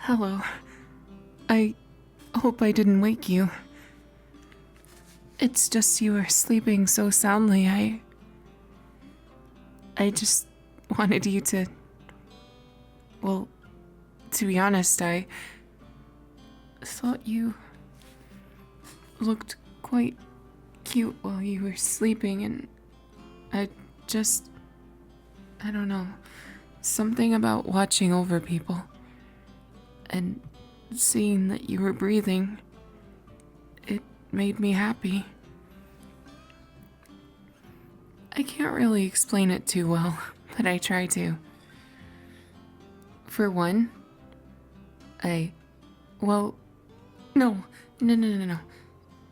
Hello. I hope I didn't wake you. It's just you were sleeping so soundly. I just wanted you to... Well, to be honest, I thought you looked quite cute while you were sleeping, and I just... I don't know. Something about watching over people and seeing that you were breathing, it made me happy. I can't really explain it too well, but I try to. For one, well, no.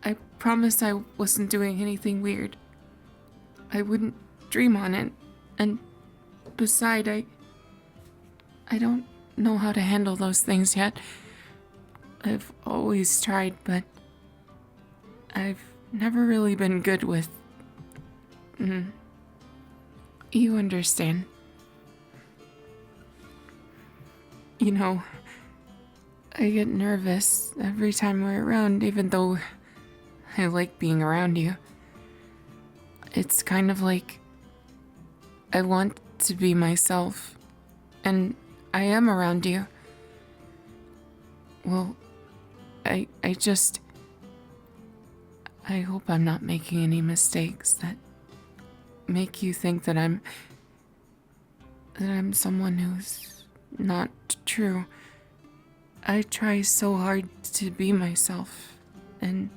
I promised I wasn't doing anything weird. I wouldn't dream on it, and besides, I don't know how to handle those things yet. I've always tried, but I've never really been good with... You understand. You know, I get nervous every time we're around, even though I like being around you. It's kind of like I want to be myself, and I am around you. Well, I hope I'm not making any mistakes that make you think that I'm someone who's not true. I try so hard to be myself, and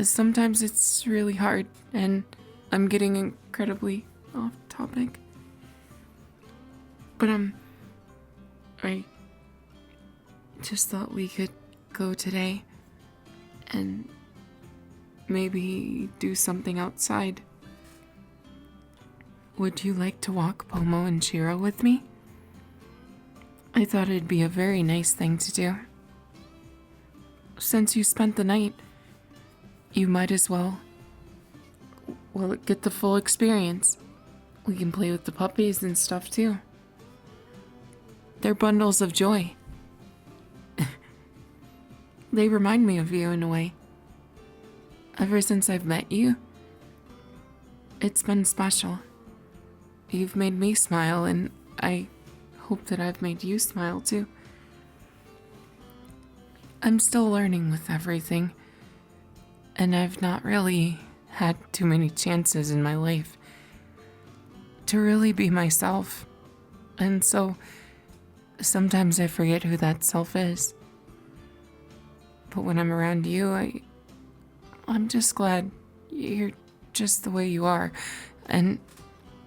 sometimes it's really hard, and I'm getting incredibly off topic. But I just thought we could go today and maybe do something outside. Would you like to walk Pomo and Shiro with me? I thought it'd be a very nice thing to do. Since you spent the night, you might as well get the full experience. We can play with the puppies and stuff too. They're bundles of joy. They remind me of you in a way. Ever since I've met you, it's been special. You've made me smile, and I hope that I've made you smile too. I'm still learning with everything, and I've not really had too many chances in my life to really be myself. And so sometimes I forget who that self is. But when I'm around you, I'm just glad you're just the way you are. And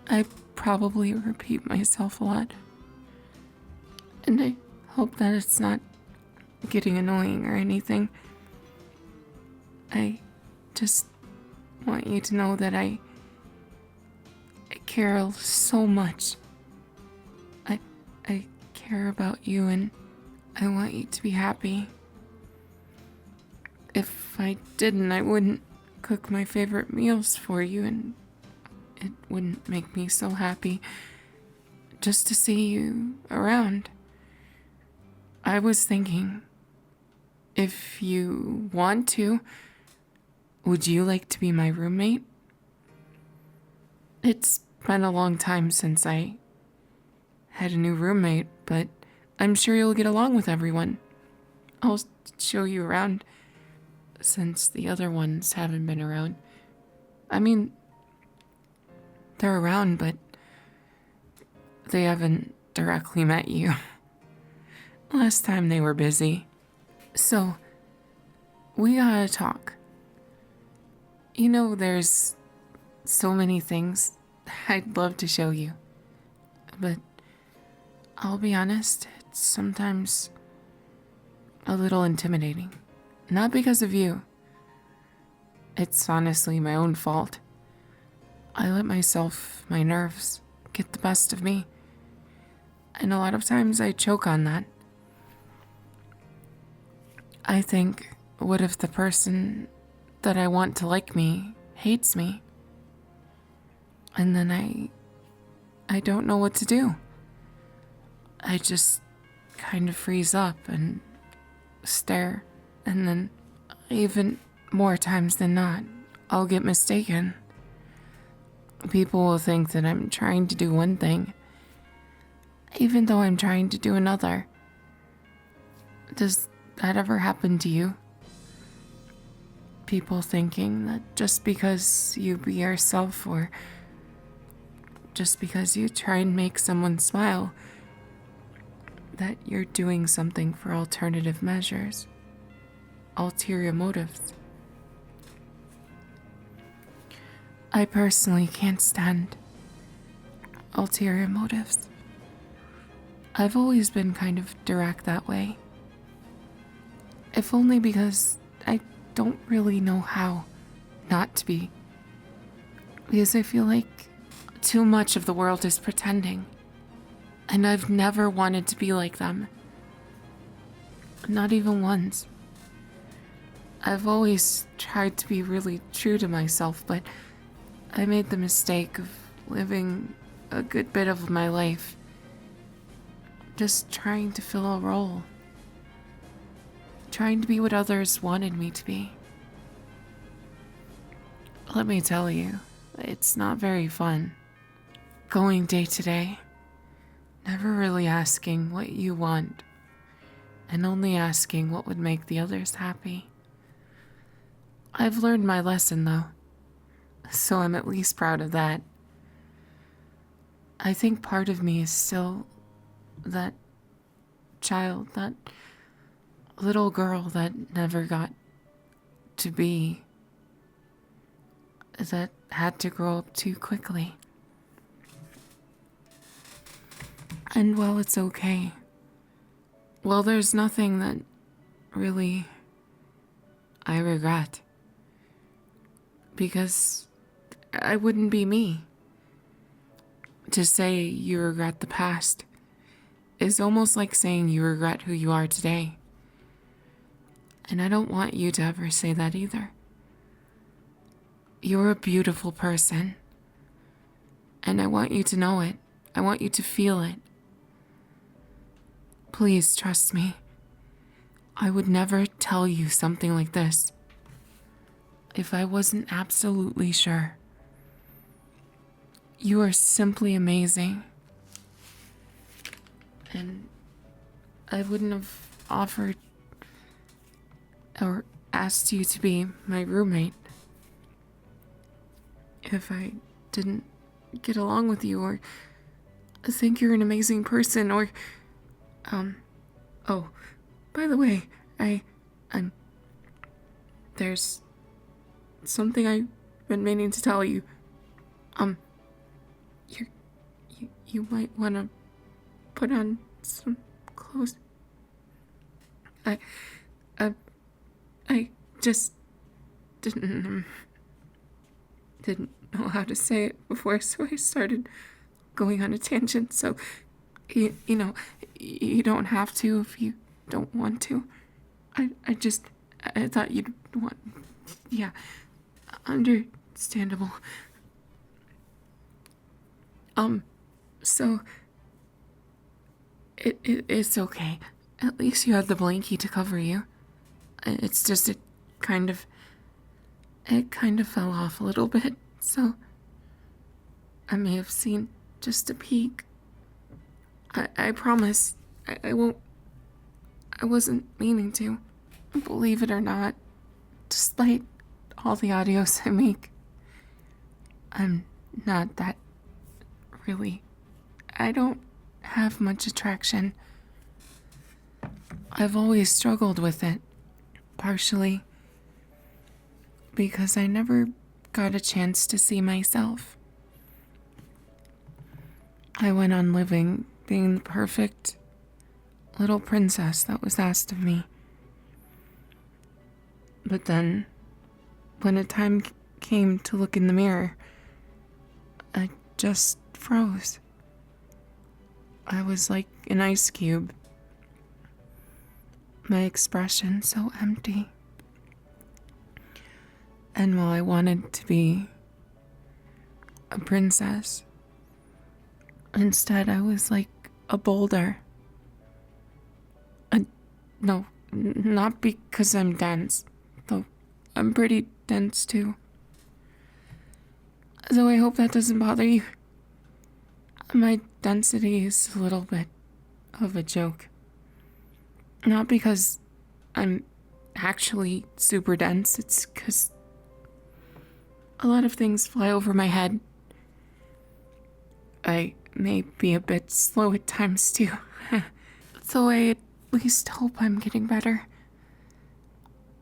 I probably repeat myself a lot. And I hope that it's not getting annoying or anything. I just want you to know that I care so much. I care about you, and I want you to be happy. If I didn't, I wouldn't cook my favorite meals for you, and it wouldn't make me so happy just to see you around. I was thinking, if you want to, would you like to be my roommate? It's been a long time since I had a new roommate, but I'm sure you'll get along with everyone. I'll show you around, since the other ones haven't been around. I mean, they're around, but they haven't directly met you. Last time they were busy. So, we gotta talk. You know, there's so many things I'd love to show you, but I'll be honest, it's sometimes a little intimidating. Not because of you. It's honestly my own fault. I let my nerves, get the best of me. And a lot of times I choke on that. I think, what if the person that I want to like me hates me? And then I don't know what to do. I just kind of freeze up and stare, and then even more times than not, I'll get mistaken. People will think that I'm trying to do one thing, even though I'm trying to do another. Does that ever happen to you? People thinking that just because you be yourself, or just because you try and make someone smile, that you're doing something for alternative measures, ulterior motives. I personally can't stand ulterior motives. I've always been kind of direct that way. If only because I don't really know how not to be. Because I feel like too much of the world is pretending. And I've never wanted to be like them. Not even once. I've always tried to be really true to myself, but I made the mistake of living a good bit of my life just trying to fill a role. Trying to be what others wanted me to be. Let me tell you, it's not very fun. Going day to day, never really asking what you want, and only asking what would make the others happy. I've learned my lesson though, so I'm at least proud of that. I think part of me is still that child, that little girl that never got to be, that had to grow up too quickly. And while it's okay, well, there's nothing that really I regret, because I wouldn't be me. To say you regret the past is almost like saying you regret who you are today. And I don't want you to ever say that either. You're a beautiful person. And I want you to know it. I want you to feel it. Please trust me. I would never tell you something like this if I wasn't absolutely sure. You are simply amazing. And I wouldn't have offered or asked you to be my roommate if I didn't get along with you, or think you're an amazing person, or oh, by the way, there's something I've been meaning to tell you. You might want to put on some clothes. I just didn't know how to say it before, so I started going on a tangent. So, you know, you don't have to if you don't want to. I thought you'd want, yeah, understandable. So, it's okay. At least you had the blankie to cover you. It's just it kind of fell off a little bit, so I may have seen just a peek. I promise I won't. I wasn't meaning to, believe it or not, despite all the audios I make. I'm not that really. I don't have much attraction. I've always struggled with it, partially because I never got a chance to see myself. I went on living being the perfect little princess that was asked of me. But then, when a time came to look in the mirror, I just froze. I was like an ice cube. My expression so empty. And while I wanted to be a princess, instead I was like a boulder. No, not because I'm dense. Though I'm pretty dense too. So I hope that doesn't bother you. My density is a little bit of a joke. Not because I'm actually super dense, it's because a lot of things fly over my head. I may be a bit slow at times too. Though I at least hope I'm getting better.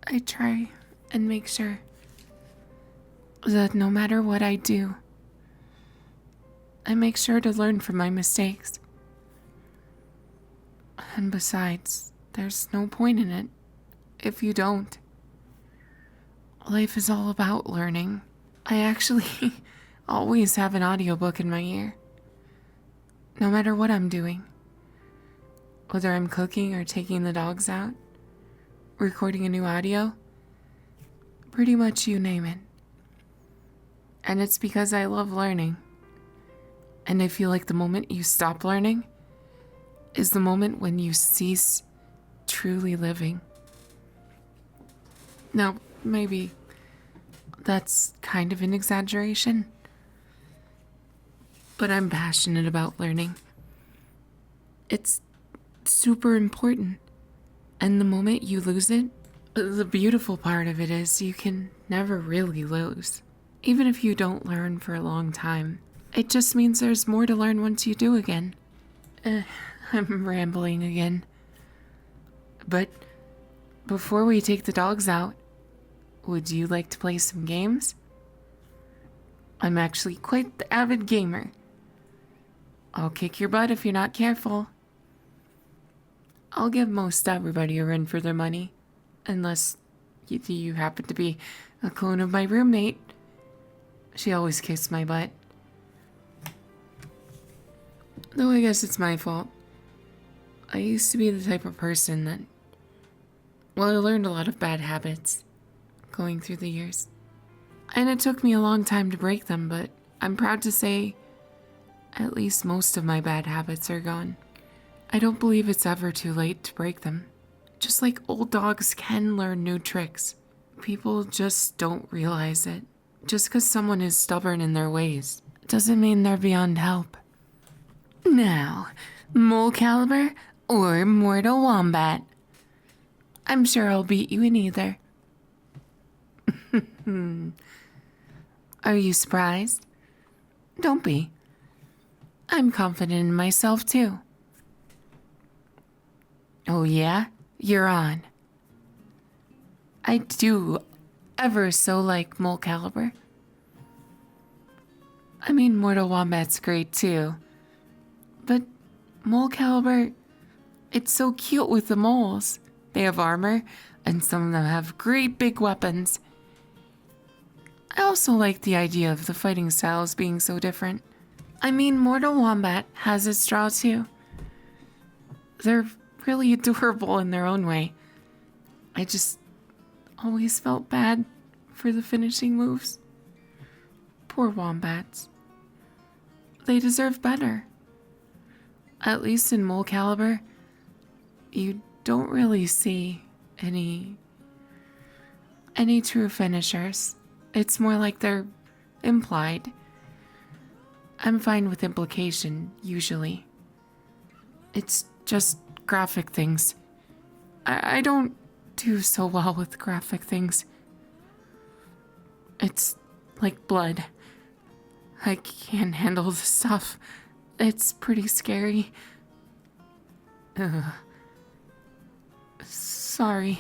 I try and make sure that no matter what I do, I make sure to learn from my mistakes. And besides, there's no point in it if you don't. Life is all about learning. I actually always have an audiobook in my ear. No matter what I'm doing. Whether I'm cooking or taking the dogs out, recording a new audio, pretty much you name it. And it's because I love learning. And I feel like the moment you stop learning is the moment when you cease truly living. Now, maybe that's kind of an exaggeration, but I'm passionate about learning. It's super important. And the moment you lose it, the beautiful part of it is you can never really lose. Even if you don't learn for a long time, it just means there's more to learn once you do again. I'm rambling again. But before we take the dogs out, would you like to play some games? I'm actually quite the avid gamer. I'll kick your butt if you're not careful. I'll give most everybody a run for their money. Unless you happen to be a clone of my roommate. She always kicks my butt. Though I guess it's my fault. I used to be the type of person that... Well, I learned a lot of bad habits going through the years. And it took me a long time to break them, but I'm proud to say at least most of my bad habits are gone. I don't believe it's ever too late to break them. Just like old dogs can learn new tricks. People just don't realize it. Just because someone is stubborn in their ways doesn't mean they're beyond help. Now, Mole Caliber or Mortal Wombat? I'm sure I'll beat you in either. Are you surprised? Don't be. I'm confident in myself too. Oh yeah? You're on. I do ever so like Mole Caliber. I mean, Mortal Wombat's great too. But Mole Caliber, it's so cute with the moles. They have armor, and some of them have great big weapons. I also like the idea of the fighting styles being so different. I mean, Mortal Wombat has its draw too. They're really adorable in their own way. I just always felt bad for the finishing moves. Poor wombats. They deserve better. At least in Mole Caliber, you don't really see any true finishers. It's more like they're implied. I'm fine with implication, usually. It's just graphic things. I don't do so well with graphic things. It's like blood. I can't handle the stuff. It's pretty scary. Sorry.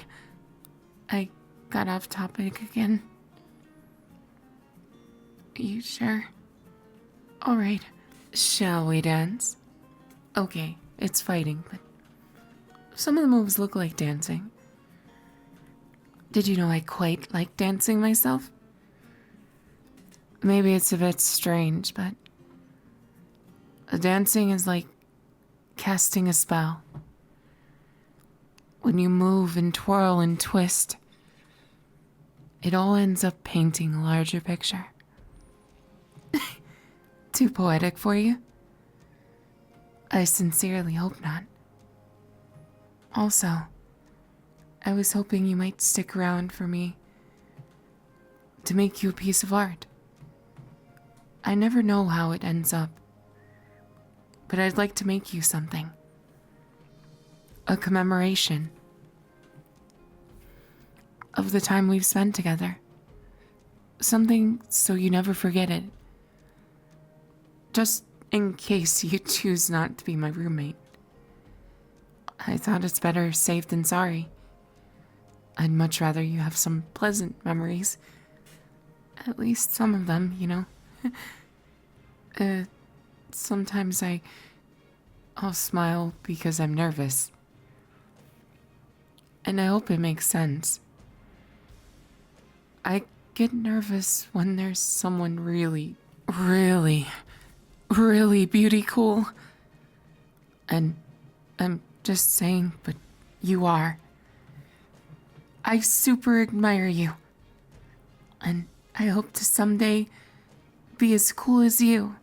I got off topic again. You sure? Alright. Shall we dance? Okay, it's fighting, but some of the moves look like dancing. Did you know I quite like dancing myself? Maybe it's a bit strange, but dancing is like casting a spell. When you move and twirl and twist, it all ends up painting a larger picture. Too poetic for you? I sincerely hope not. Also, I was hoping you might stick around for me to make you a piece of art. I never know how it ends up, but I'd like to make you something. A commemoration of the time we've spent together. Something so you never forget it. Just in case you choose not to be my roommate. I thought it's better safe than sorry. I'd much rather you have some pleasant memories. At least some of them, you know. Sometimes I'll smile because I'm nervous. And I hope it makes sense. I get nervous when there's someone really, really, really beauty cool. And I'm just saying, but you are. I super admire you. And I hope to someday be as cool as you.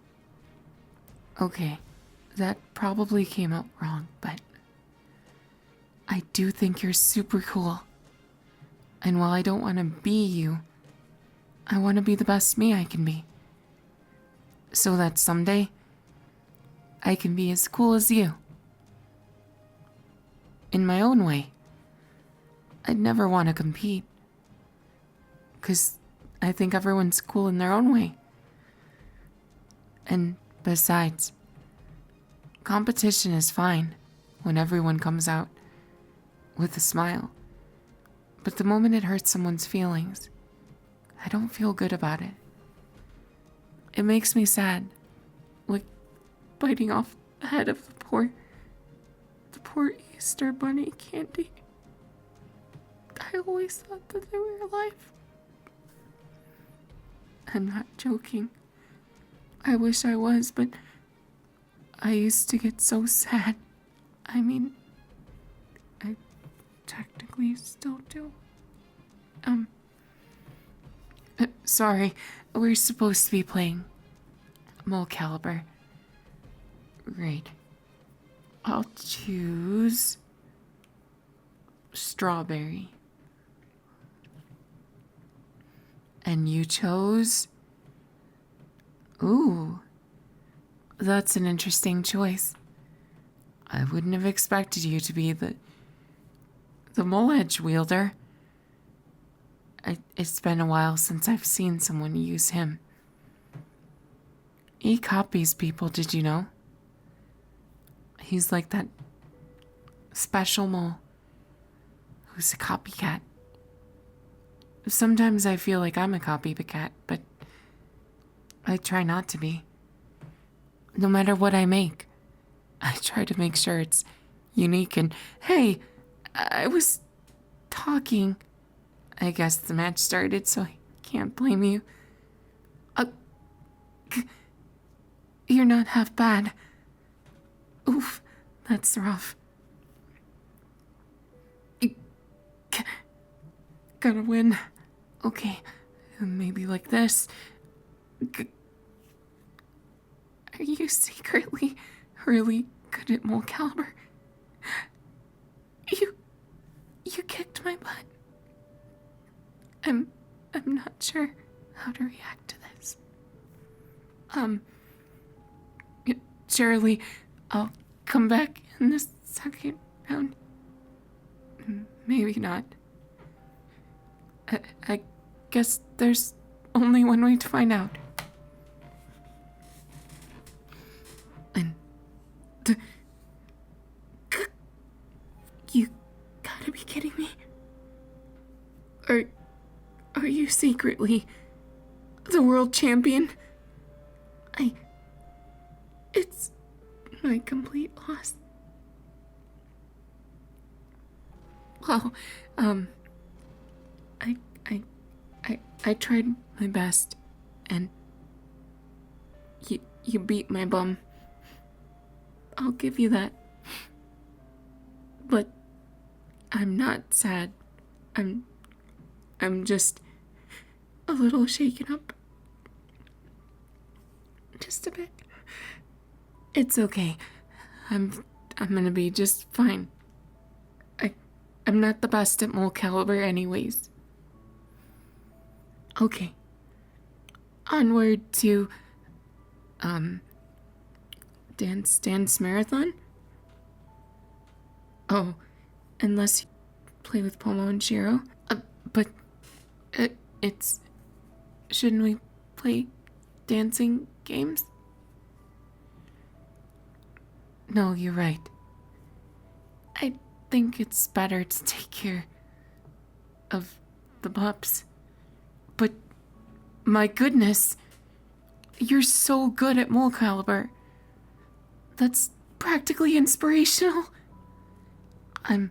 Okay, that probably came out wrong, but I do think you're super cool. And while I don't want to be you, I want to be the best me I can be. So that someday, I can be as cool as you. In my own way. I'd never want to compete. 'Cause I think everyone's cool in their own way. And besides, competition is fine when everyone comes out with a smile. But the moment it hurts someone's feelings, I don't feel good about it. It makes me sad. Like biting off the head of the poor Easter bunny candy. I always thought that they were alive. I'm not joking. I wish I was, but I used to get so sad. I mean, I technically still do. Sorry, we're supposed to be playing Mole Caliber. Great. I'll choose strawberry. And you chose? Ooh, that's an interesting choice. I wouldn't have expected you to be the mole edge wielder. It's been a while since I've seen someone use him. He copies people, did you know? He's like that special mole who's a copycat. Sometimes I feel like I'm a copycat, but I try not to be. No matter what I make, I try to make sure it's unique and, hey, I was talking. I guess the match started, so I can't blame you. You're not half bad. Oof, that's rough. Gotta win. Okay, maybe like this. Are you secretly really good at Mole Caliber? You kicked my butt. I'm not sure how to react to this. Surely I'll come back in the second round. Maybe not. I guess there's only one way to find out. And you gotta be kidding me. Are you secretly the world champion? It's my complete loss. Well, I tried my best, and you beat my bum. I'll give you that. But I'm not sad. I'm just a little shaken up. Just a bit. It's okay. I'm gonna be just fine. I I'm not the best at mole caliber anyways. Okay. Onward to, dance marathon? Oh, unless you play with Pomo and Shiro. But, it's... Shouldn't we play dancing games? No, you're right. I think it's better to take care of the pups. But, my goodness, you're so good at mole caliber. That's practically inspirational. I'm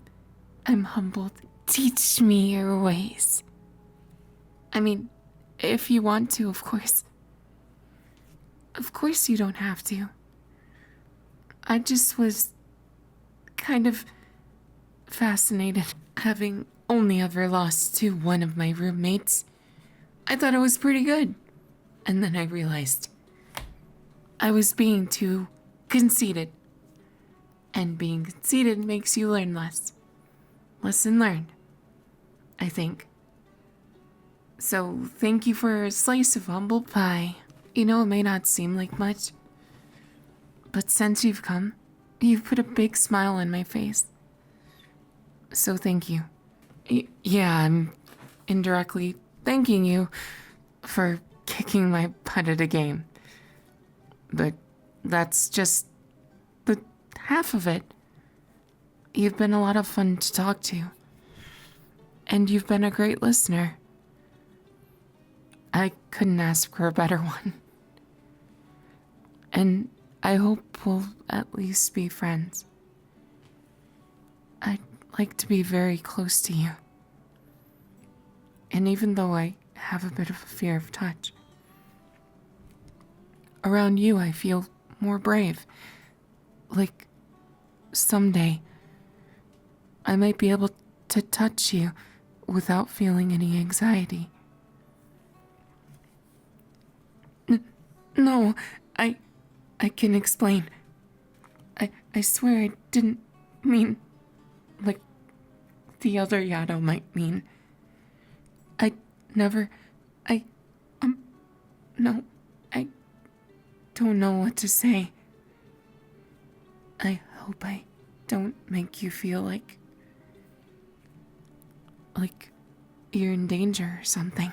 humbled. Teach me your ways. I mean, if you want to, of course. Of course you don't have to. I just was kind of fascinated, having only ever lost to one of my roommates. I thought it was pretty good. And then I realized I was being too conceited. And being conceited makes you learn less. Lesson learned, I think. So thank you for a slice of humble pie. You know, it may not seem like much, but since you've come, you've put a big smile on my face. So thank you. Yeah, I'm indirectly thanking you for kicking my butt at a game. But that's just the half of it. You've been a lot of fun to talk to. And you've been a great listener. I couldn't ask for a better one. And I hope we'll at least be friends. I'd like to be very close to you. And even though I have a bit of a fear of touch, around you I feel more brave. Like someday I might be able to touch you without feeling any anxiety. No, I can explain. I swear I didn't mean like the other Yato might mean. No, I don't know what to say. I hope I don't make you feel like you're in danger or something.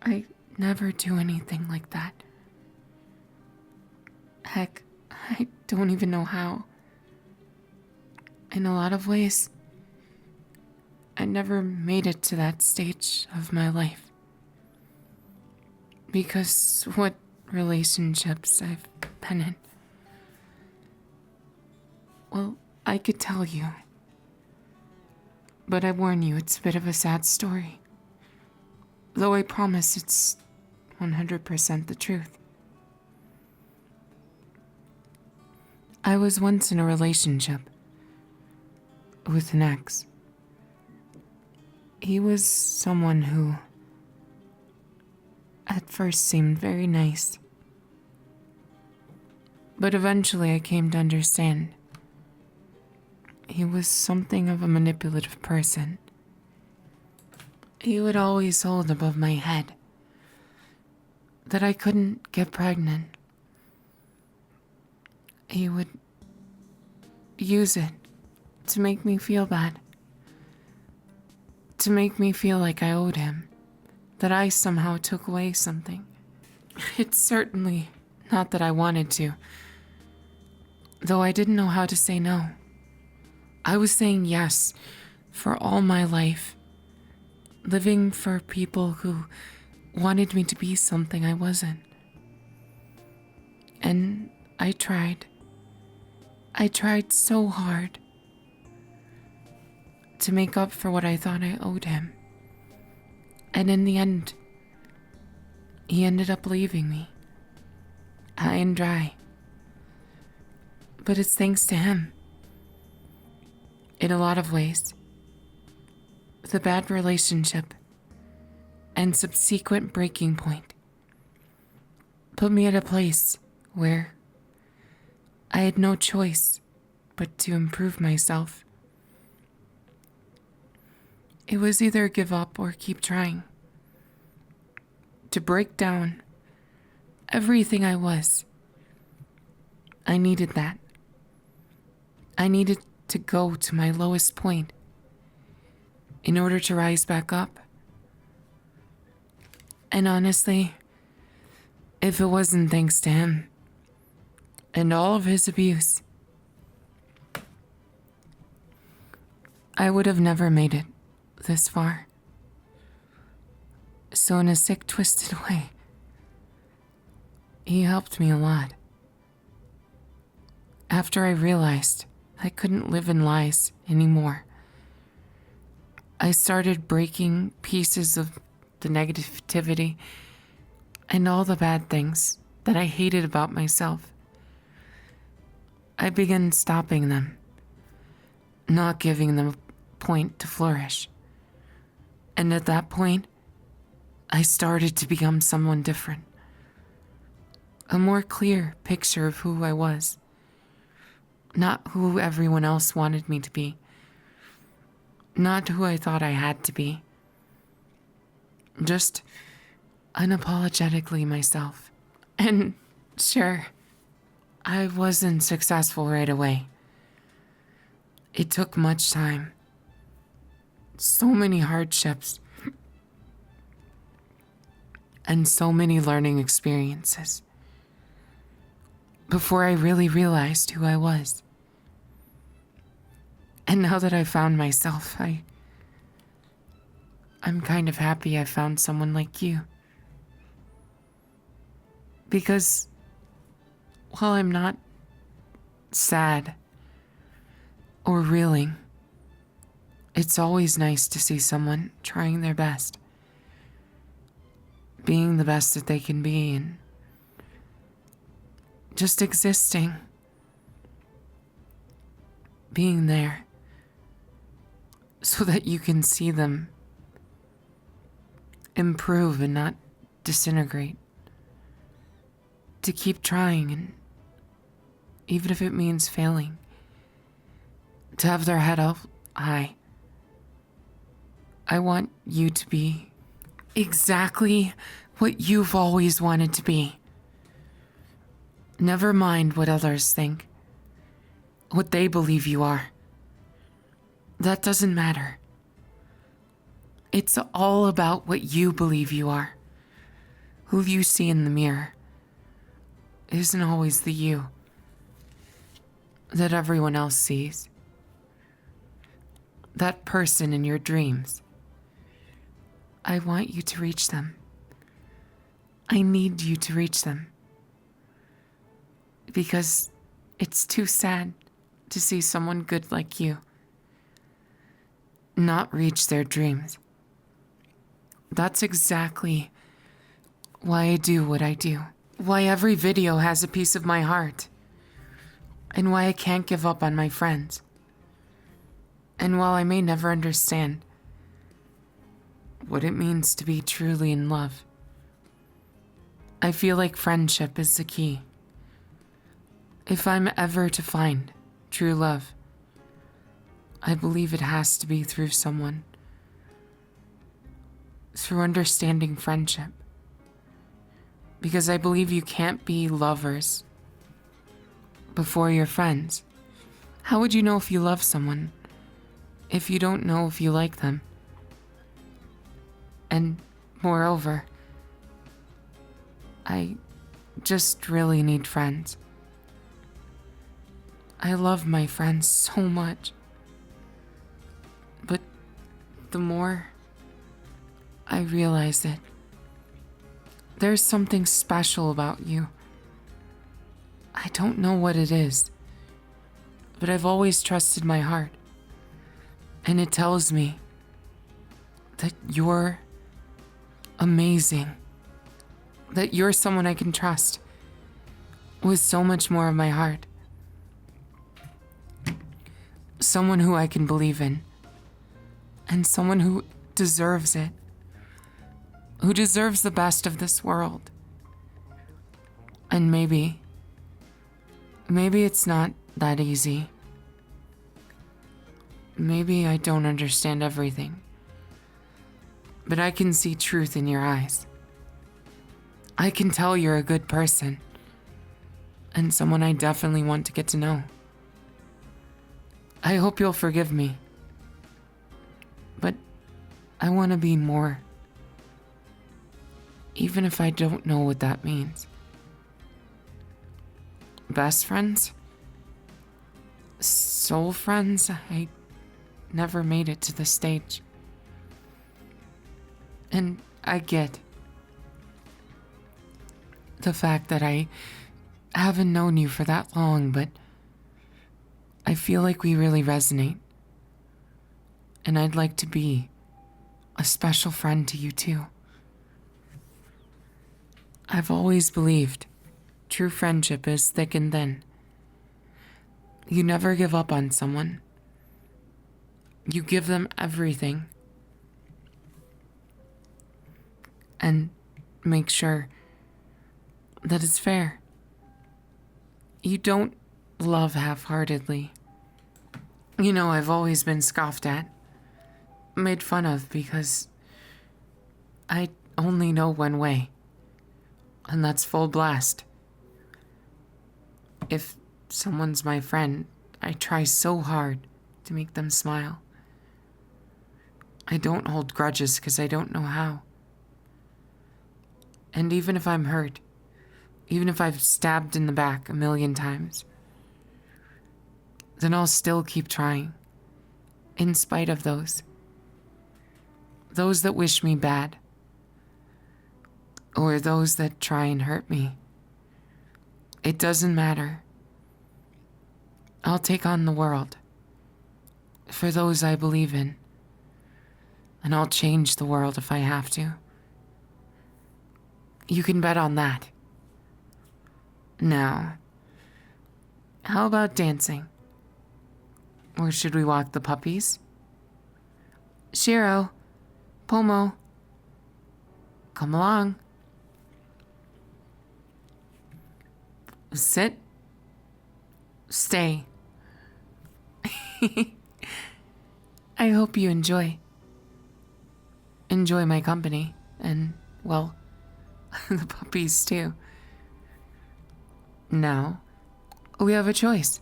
I never do anything like that. Heck, I don't even know how. In a lot of ways, I never made it to that stage of my life. Because what relationships I've been in. Well, I could tell you. But I warn you, it's a bit of a sad story. Though I promise it's 100% the truth. I was once in a relationship with an ex. He was someone who at first seemed very nice. But eventually I came to understand he was something of a manipulative person. He would always hold above my head that I couldn't get pregnant. He would use it to make me feel bad. To make me feel like I owed him. That I somehow took away something. It's certainly not that I wanted to. Though I didn't know how to say no. I was saying yes for all my life. Living for people who wanted me to be something I wasn't. And I tried. I tried so hard to make up for what I thought I owed him. And in the end, he ended up leaving me, high and dry. But it's thanks to him. In a lot of ways. The bad relationship and subsequent breaking point put me at a place where I had no choice but to improve myself It was either give up or keep trying. To break down everything I was. I needed that. I needed to go to my lowest point in order to rise back up. And honestly, if it wasn't thanks to him and all of his abuse, I would have never made it this far. So in a sick, twisted way, he helped me a lot. After I realized I couldn't live in lies anymore, I started breaking pieces of the negativity and all the bad things that I hated about myself. I began stopping them, not giving them a point to flourish. And at that point, I started to become someone different. A more clear picture of who I was. Not who everyone else wanted me to be. Not who I thought I had to be. Just unapologetically myself. And sure, I wasn't successful right away. It took much time. So many hardships. And so many learning experiences before I really realized who I was. And now that I found myself, I'm kind of happy I found someone like you. Because while I'm not sad or reeling, it's always nice to see someone trying their best. Being the best that they can be and just existing. Being there so that you can see them improve and not disintegrate. To keep trying, and even if it means failing, to have their head up high. I want you to be exactly what you've always wanted to be. Never mind what others think, what they believe you are. That doesn't matter. It's all about what you believe you are. Who you see in the mirror isn't always the you that everyone else sees. That person in your dreams. I want you to reach them. I need you to reach them. Because it's too sad to see someone good like you not reach their dreams. That's exactly why I do what I do. Why every video has a piece of my heart. And why I can't give up on my friends. And while I may never understand what it means to be truly in love, I feel like friendship is the key. If I'm ever to find true love, I believe it has to be through someone. Through understanding friendship. Because I believe you can't be lovers before you're friends. How would you know if you love someone if you don't know if you like them? And moreover, I just really need friends. I love my friends so much. But the more I realize it, there's something special about you. I don't know what it is, but I've always trusted my heart. And it tells me that you're amazing. That you're someone I can trust with so much more of my heart. Someone who I can believe in. And someone who deserves it. Who deserves the best of this world. And maybe it's not that easy. Maybe I don't understand everything. but I can see truth in your eyes. I can tell you're a good person, and someone I definitely want to get to know. I hope you'll forgive me, but I want to be more, even if I don't know what that means. Best friends? Soul friends? I never made it to this stage. And I get the fact that I haven't known you for that long, but I feel like we really resonate. And I'd like to be a special friend to you too. I've always believed true friendship is thick and thin. You never give up on someone. You give them everything. And make sure that it's fair. You don't love half-heartedly. You know, I've always been scoffed at, made fun of because I only know one way, and that's full blast. If someone's my friend, I try so hard to make them smile. I don't hold grudges because I don't know how. And even if I'm hurt, even if I've stabbed in the back a million times, then I'll still keep trying, in spite of those that wish me bad, or those that try and hurt me. It doesn't matter. I'll take on the world for those I believe in, and I'll change the world if I have to. You can bet on that. Now, how about dancing? Or should we walk the puppies? Shiro, Pomo, come along. Sit. Stay. I hope you enjoy my company, and, well, the puppies too. Now, we have a choice.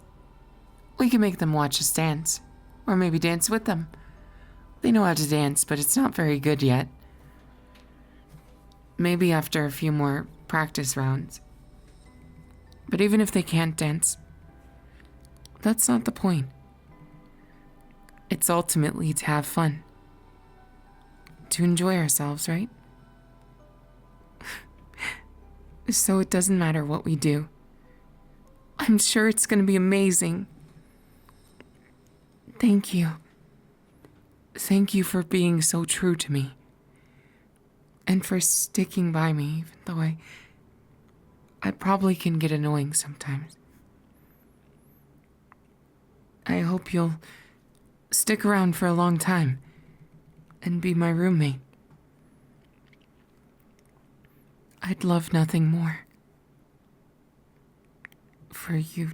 We can make them watch us dance, or maybe dance with them. They know how to dance, but it's not very good yet. Maybe after a few more practice rounds. But even if they can't dance, that's not the point. It's ultimately to have fun. To enjoy ourselves, right? So it doesn't matter what we do. I'm sure it's going to be amazing. Thank you. Thank you for being so true to me. And for sticking by me, even though I probably can get annoying sometimes. I hope you'll stick around for a long time and be my roommate. I'd love nothing more for you